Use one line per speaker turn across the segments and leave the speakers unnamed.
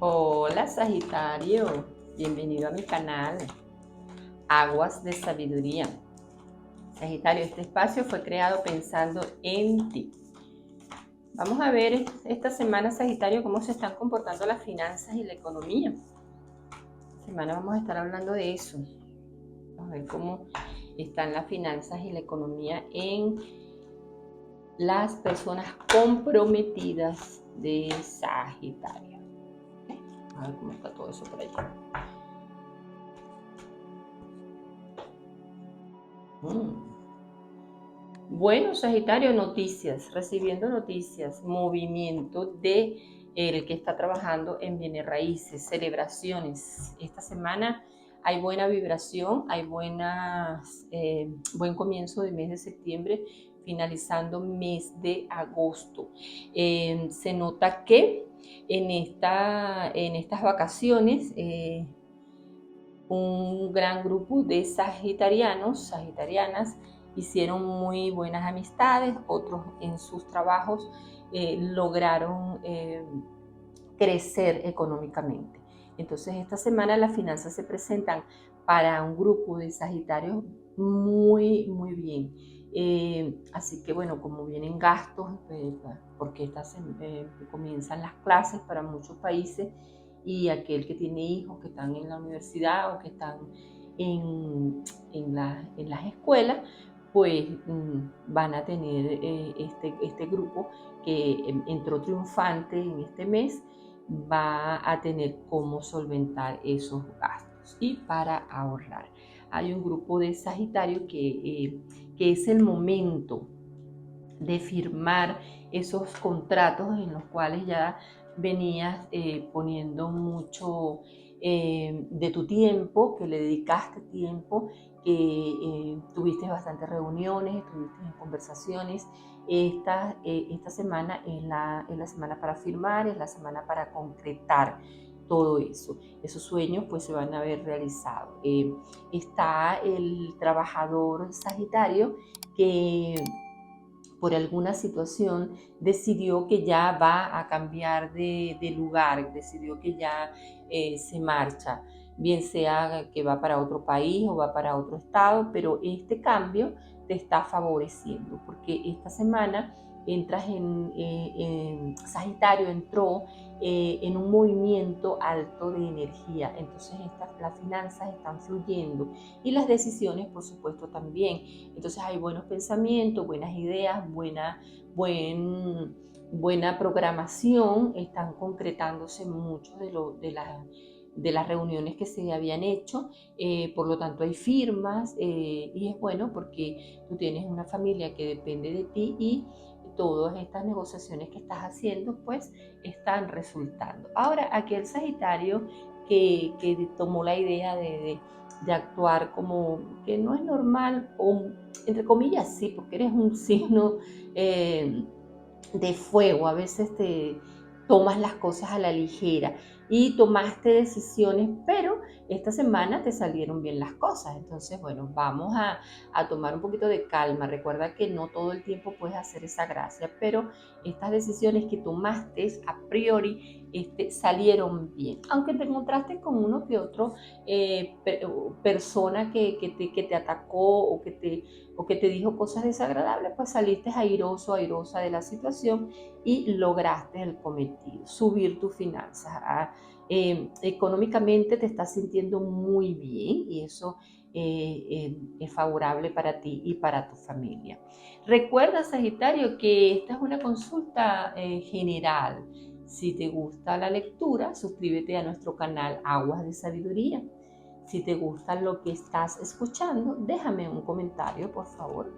Hola Sagitario, bienvenido a mi canal Aguas de Sabiduría. Sagitario, este espacio fue creado pensando en ti. Vamos a ver esta semana, Sagitario, cómo se están comportando las finanzas y la economía. Esta semana vamos a estar hablando de eso. Vamos a ver cómo están las finanzas y la economía en las personas comprometidas de Sagitario. A ver cómo está todo eso por allá. Bueno, Sagitario, noticias, recibiendo noticias, movimiento de el que está trabajando en bienes raíces, celebraciones. Esta semana hay buena vibración, hay buen comienzo de mes de septiembre, finalizando mes de agosto. Se nota que en estas vacaciones un gran grupo de sagitarianas, hicieron muy buenas amistades, otros en sus trabajos lograron crecer económicamente. Entonces esta semana las finanzas se presentan para un grupo de Sagitarios muy bien. Así que bueno, como vienen gastos, porque comienzan las clases para muchos países, y aquel que tiene hijos que están en la universidad o que están en las escuelas, pues van a tener este grupo que entró triunfante en este mes, va a tener cómo solventar esos gastos y para ahorrar. Hay un grupo de Sagitario que es el momento de firmar esos contratos en los cuales ya venías poniendo mucho de tu tiempo, que le dedicaste tiempo, que tuviste bastantes reuniones, estuviste en conversaciones. Esta semana es la semana para firmar, es la semana para concretar todo eso. Esos sueños pues se van a ver realizados. Está el trabajador Sagitario que por alguna situación decidió que ya va a cambiar de lugar, decidió que ya se marcha, bien sea que va para otro país o va para otro estado, pero este cambio te está favoreciendo porque esta semana entras en Sagitario, entró en un movimiento alto de energía, entonces las finanzas están fluyendo y las decisiones por supuesto también. Entonces hay buenos pensamientos, buenas ideas, buena programación, están concretándose muchos de las reuniones que se habían hecho, por lo tanto hay firmas y es bueno porque tú tienes una familia que depende de ti y todas estas negociaciones que estás haciendo pues están resultando. Ahora, aquel Sagitario que tomó la idea de actuar como que no es normal, o entre comillas sí, porque eres un signo de fuego, a veces te tomas las cosas a la ligera y tomaste decisiones, pero esta semana te salieron bien las cosas. Entonces, bueno, vamos a tomar un poquito de calma. Recuerda que no todo el tiempo puedes hacer esa gracia, pero estas decisiones que tomaste a priori salieron bien. Aunque te encontraste con uno que otro persona que te atacó o que te dijo cosas desagradables, pues saliste airoso, airosa de la situación y lograste el cometido, subir tus finanzas. Económicamente te estás sintiendo muy bien y eso es favorable para ti y para tu familia. Recuerda, Sagitario, que esta es una consulta general. Si te gusta la lectura, suscríbete a nuestro canal Aguas de Sabiduría. Si te gusta lo que estás escuchando, déjame un comentario, por favor.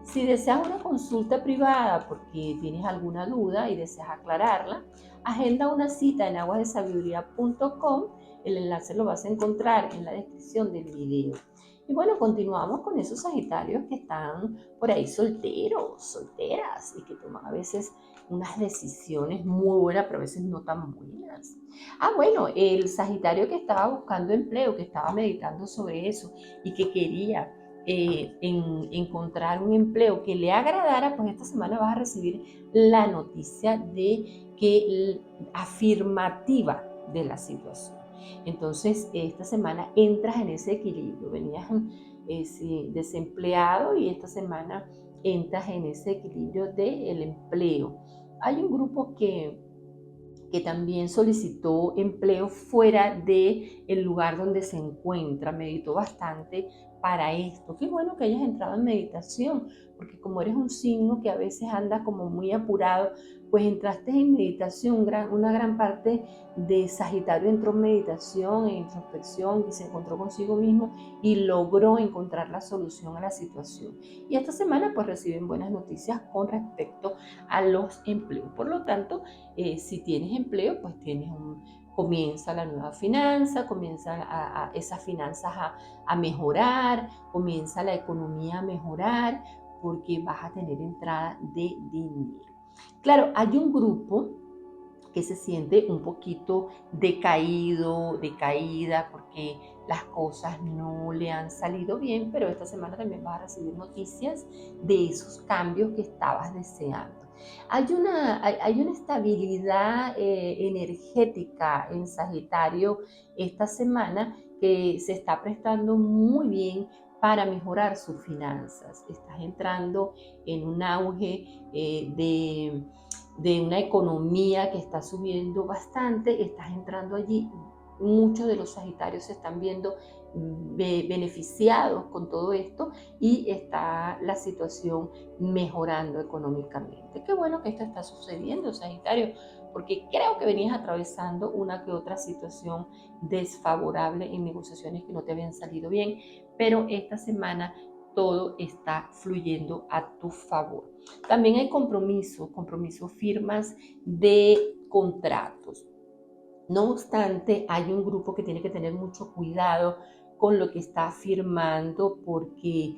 Si deseas una consulta privada porque tienes alguna duda y deseas aclararla, agenda una cita en aguasdesabiduría.com. El enlace lo vas a encontrar en la descripción del video. Y bueno, continuamos con esos Sagitarios que están por ahí solteros, solteras y que toman a veces unas decisiones muy buenas, pero a veces no tan buenas. Bueno, el Sagitario que estaba buscando empleo, que estaba meditando sobre eso y que quería encontrar un empleo que le agradara, pues esta semana vas a recibir la noticia de que afirmativa de la situación. Entonces, esta semana entras en ese equilibrio. Venías sí, desempleado y esta semana entras en ese equilibrio del empleo. Hay un grupo que también solicitó empleo fuera del lugar donde se encuentra, meditó bastante para esto. Qué bueno que hayas entrado en meditación, porque como eres un signo que a veces anda como muy apurado, pues entraste en meditación. Una gran parte de Sagitario entró en meditación, en introspección, y se encontró consigo mismo y logró encontrar la solución a la situación. Y esta semana pues reciben buenas noticias con respecto a los empleos. Por lo tanto, si tienes empleo, pues comienza la nueva finanza, comienza esas finanzas a mejorar, comienza la economía a mejorar, porque vas a tener entrada de dinero. Claro, hay un grupo que se siente un poquito decaído, decaída, porque las cosas no le han salido bien, pero esta semana también vas a recibir noticias de esos cambios que estabas deseando. Hay una estabilidad energética en Sagitario esta semana que se está prestando muy bien para mejorar sus finanzas. Estás entrando en un auge de una economía que está subiendo bastante, estás entrando allí. Muchos de los Sagitarios se están viendo beneficiados con todo esto y está la situación mejorando económicamente. Qué bueno que esto está sucediendo, Sagitario, porque creo que venías atravesando una que otra situación desfavorable en negociaciones que no te habían salido bien, pero esta semana todo está fluyendo a tu favor. También hay compromisos, firmas de contratos. No obstante, hay un grupo que tiene que tener mucho cuidado con lo que está firmando, porque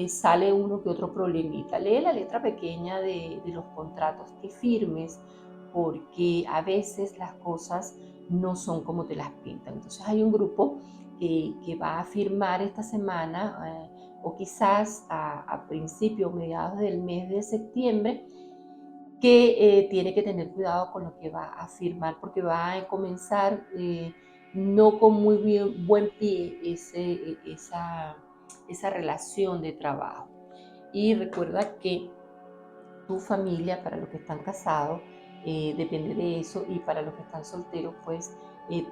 sale uno que otro problemita. Lee la letra pequeña de los contratos que firmes, porque a veces las cosas no son como te las pintan. Entonces hay un grupo que va a firmar esta semana, o quizás a principios o mediados del mes de septiembre, que tiene que tener cuidado con lo que va a firmar, porque va a comenzar no con muy buen pie esa relación de trabajo. Y recuerda que tu familia, para los que están casados, depende de eso, y para los que están solteros, pues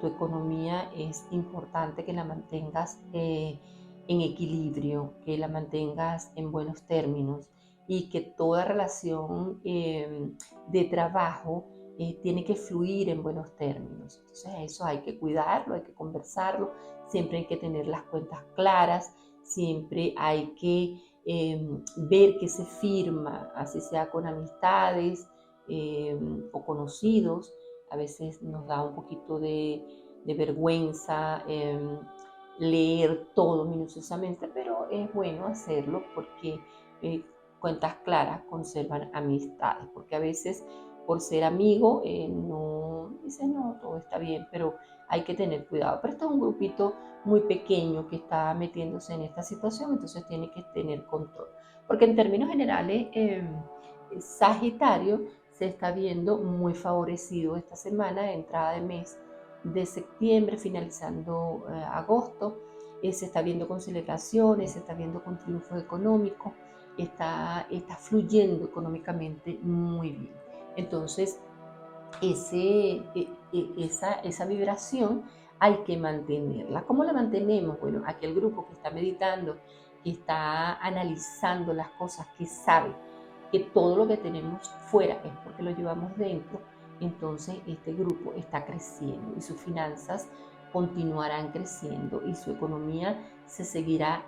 tu economía es importante que la mantengas en equilibrio, que la mantengas en buenos términos, y que toda relación de trabajo tiene que fluir en buenos términos. Entonces eso hay que cuidarlo, hay que conversarlo, siempre hay que tener las cuentas claras, siempre hay que ver qué se firma, así sea con amistades o conocidos. A veces nos da un poquito de vergüenza leer todo minuciosamente, pero es bueno hacerlo, porque cuentas claras conservan amistades, porque a veces por ser amigo no dice no, todo está bien, pero hay que tener cuidado. Pero esto es un grupito muy pequeño que está metiéndose en esta situación, entonces tiene que tener control. Porque en términos generales, Sagitario se está viendo muy favorecido esta semana, de entrada de mes de septiembre, finalizando agosto. Se está viendo con celebraciones, se está viendo con triunfos económicos, está fluyendo económicamente muy bien. Entonces, esa vibración hay que mantenerla. ¿Cómo la mantenemos? Bueno, aquel grupo que está meditando, que está analizando las cosas, que sabe que todo lo que tenemos fuera es porque lo llevamos dentro, entonces este grupo está creciendo y sus finanzas continuarán creciendo y su economía se seguirá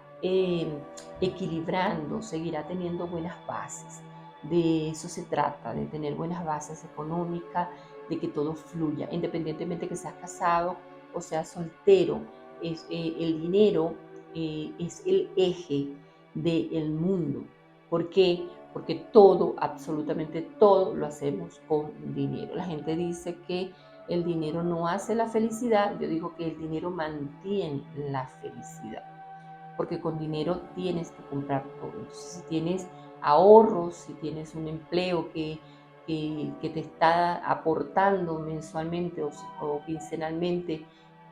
equilibrando, seguirá teniendo buenas bases. De eso se trata, de tener buenas bases económicas, de que todo fluya, independientemente que seas casado o seas soltero. El dinero es el eje del mundo. ¿Por qué? Porque todo, absolutamente todo, lo hacemos con dinero. La gente dice que el dinero no hace la felicidad. Yo digo que el dinero mantiene la felicidad, porque con dinero tienes que comprar todo. Entonces, si tienes ahorros, si tienes un empleo que que te está aportando mensualmente o quincenalmente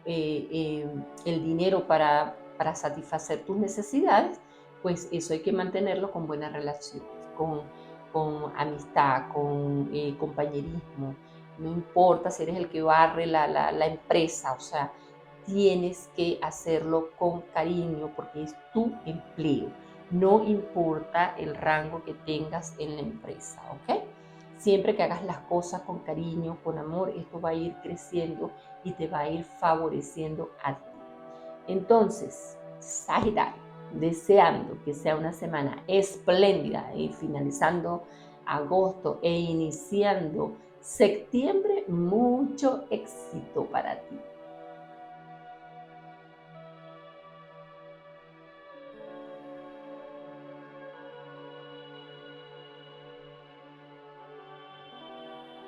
el dinero para satisfacer tus necesidades, pues eso hay que mantenerlo con buenas relaciones, con amistad, con compañerismo. No importa si eres el que barre la empresa, o sea, tienes que hacerlo con cariño porque es tu empleo. No importa el rango que tengas en la empresa, ¿ok? Siempre que hagas las cosas con cariño, con amor, esto va a ir creciendo y te va a ir favoreciendo a ti. Entonces, Sagitario, deseando que sea una semana espléndida y finalizando agosto e iniciando septiembre, mucho éxito para ti.